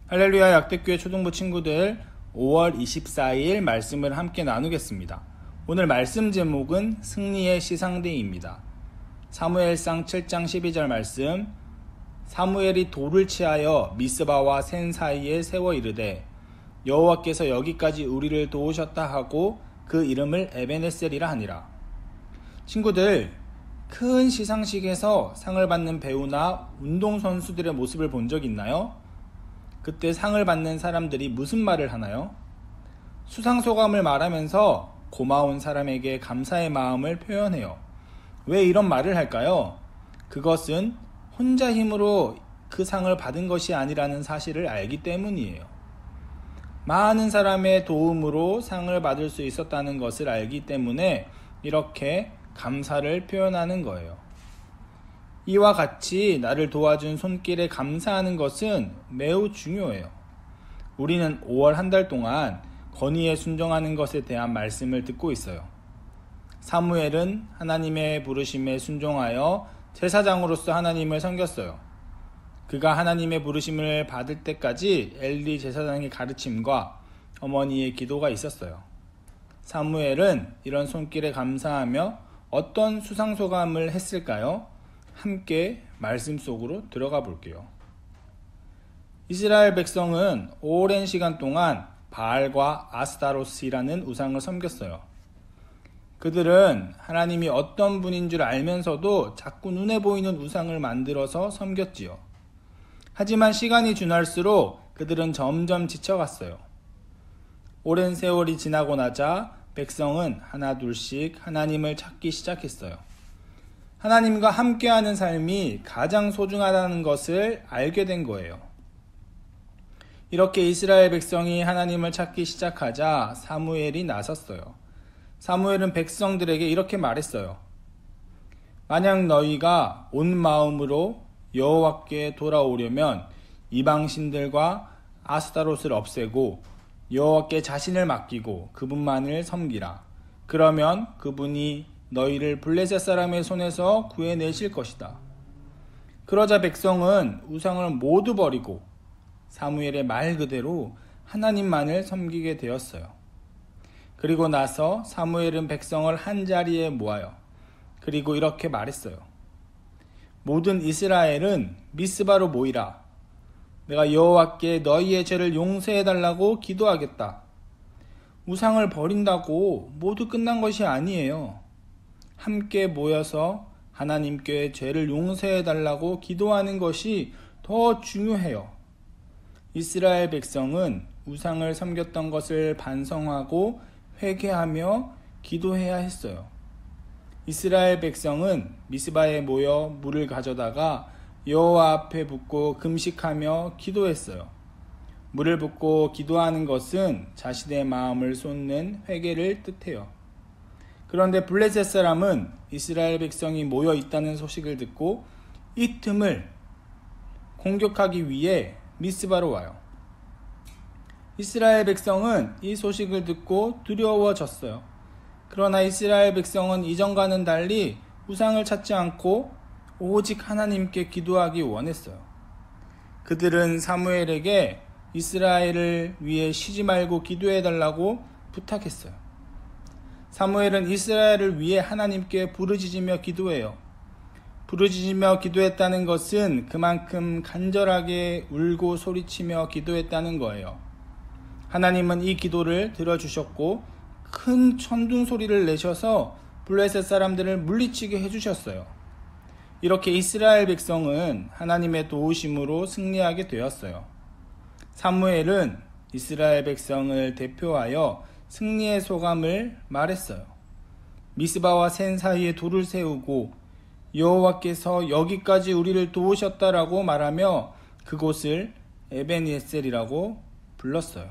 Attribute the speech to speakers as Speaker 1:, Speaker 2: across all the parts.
Speaker 1: 할렐루야 약대교회 초등부 친구들, 5월 24일 말씀을 함께 나누겠습니다. 오늘 말씀 제목은 승리의 시상대입니다. 사무엘상 7장 12절 말씀. 사무엘이 돌을 취하여 미스바와 센 사이에 세워 이르되 여호와께서 여기까지 우리를 도우셨다 하고 그 이름을 에벤에셀이라 하니라. 친구들, 큰 시상식에서 상을 받는 배우나 운동선수들의 모습을 본 적 있나요? 그때 상을 받는 사람들이 무슨 말을 하나요? 수상소감을 말하면서 고마운 사람에게 감사의 마음을 표현해요. 왜 이런 말을 할까요? 그것은 혼자 힘으로 그 상을 받은 것이 아니라는 사실을 알기 때문이에요. 많은 사람의 도움으로 상을 받을 수 있었다는 것을 알기 때문에 이렇게 감사를 표현하는 거예요. 이와 같이 나를 도와준 손길에 감사하는 것은 매우 중요해요. 우리는 5월 한 달 동안 건의에 순종하는 것에 대한 말씀을 듣고 있어요. 사무엘은 하나님의 부르심에 순종하여 제사장으로서 하나님을 섬겼어요. 그가 하나님의 부르심을 받을 때까지 엘리 제사장의 가르침과 어머니의 기도가 있었어요. 사무엘은 이런 손길에 감사하며 어떤 수상소감을 했을까요? 함께 말씀 속으로 들어가 볼게요. 이스라엘 백성은 오랜 시간 동안 바알과 아스타로스라는 우상을 섬겼어요. 그들은 하나님이 어떤 분인 줄 알면서도 자꾸 눈에 보이는 우상을 만들어서 섬겼지요. 하지만 시간이 지날수록 그들은 점점 지쳐갔어요. 오랜 세월이 지나고 나자 백성은 하나둘씩 하나님을 찾기 시작했어요. 하나님과 함께하는 삶이 가장 소중하다는 것을 알게 된 거예요. 이렇게 이스라엘 백성이 하나님을 찾기 시작하자 사무엘이 나섰어요. 사무엘은 백성들에게 이렇게 말했어요. 만약 너희가 온 마음으로 여호와께 돌아오려면 이방신들과 아스타롯을 없애고 여호와께 자신을 맡기고 그분만을 섬기라. 그러면 그분이 너희를 블레셋 사람의 손에서 구해내실 것이다. 그러자 백성은 우상을 모두 버리고 사무엘의 말 그대로 하나님만을 섬기게 되었어요. 그리고 나서 사무엘은 백성을 한자리에 모아요. 그리고 이렇게 말했어요. 모든 이스라엘은 미스바로 모이라. 내가 여호와께 너희의 죄를 용서해달라고 기도하겠다. 우상을 버린다고 모두 끝난 것이 아니에요. 함께 모여서 하나님께 죄를 용서해달라고 기도하는 것이 더 중요해요. 이스라엘 백성은 우상을 섬겼던 것을 반성하고 회개하며 기도해야 했어요. 이스라엘 백성은 미스바에 모여 물을 가져다가 여호와 앞에 붓고 금식하며 기도했어요. 물을 붓고 기도하는 것은 자신의 마음을 쏟는 회개를 뜻해요. 그런데 블레셋 사람은 이스라엘 백성이 모여 있다는 소식을 듣고 이 틈을 공격하기 위해 미스바로 와요. 이스라엘 백성은 이 소식을 듣고 두려워졌어요. 그러나 이스라엘 백성은 이전과는 달리 우상을 찾지 않고 오직 하나님께 기도하기 원했어요. 그들은 사무엘에게 이스라엘을 위해 쉬지 말고 기도해달라고 부탁했어요. 사무엘은 이스라엘을 위해 하나님께 부르짖으며 기도해요. 부르짖으며 기도했다는 것은 그만큼 간절하게 울고 소리치며 기도했다는 거예요. 하나님은 이 기도를 들어주셨고 큰 천둥 소리를 내셔서 블레셋 사람들을 물리치게 해주셨어요. 이렇게 이스라엘 백성은 하나님의 도우심으로 승리하게 되었어요. 사무엘은 이스라엘 백성을 대표하여 승리의 소감을 말했어요. 미스바와 센 사이에 돌을 세우고 여호와께서 여기까지 우리를 도우셨다라고 말하며 그곳을 에벤에셀이라고 불렀어요.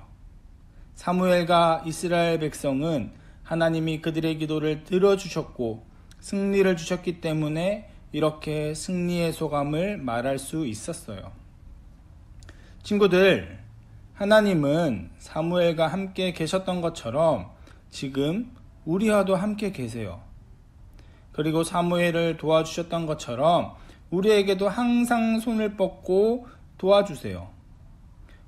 Speaker 1: 사무엘과 이스라엘 백성은 하나님이 그들의 기도를 들어주셨고 승리를 주셨기 때문에 이렇게 승리의 소감을 말할 수 있었어요. 친구들, 하나님은 사무엘과 함께 계셨던 것처럼 지금 우리와도 함께 계세요. 그리고 사무엘을 도와주셨던 것처럼 우리에게도 항상 손을 뻗고 도와주세요.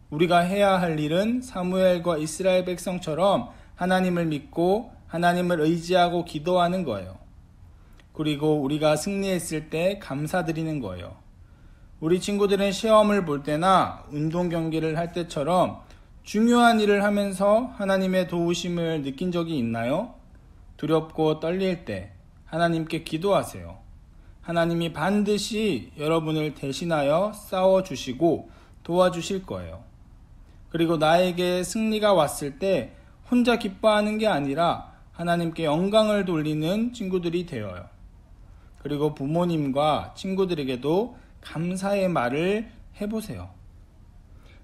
Speaker 1: 우리가 해야 할 일은 사무엘과 이스라엘 백성처럼 하나님을 믿고 하나님을 의지하고 기도하는 거예요. 그리고 우리가 승리했을 때 감사드리는 거예요. 우리 친구들은 시험을 볼 때나 운동 경기를 할 때처럼 중요한 일을 하면서 하나님의 도우심을 느낀 적이 있나요? 두렵고 떨릴 때 하나님께 기도하세요. 하나님이 반드시 여러분을 대신하여 싸워주시고 도와주실 거예요. 그리고 나에게 승리가 왔을 때 혼자 기뻐하는 게 아니라 하나님께 영광을 돌리는 친구들이 되어요. 그리고 부모님과 친구들에게도 감사의 말을 해보세요.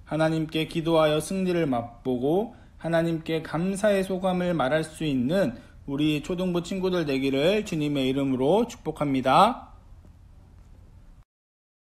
Speaker 1: 하나님께 기도하여 승리를 맛보고 하나님께 감사의 소감을 말할 수 있는 우리 초등부 친구들 되기를 주님의 이름으로 축복합니다.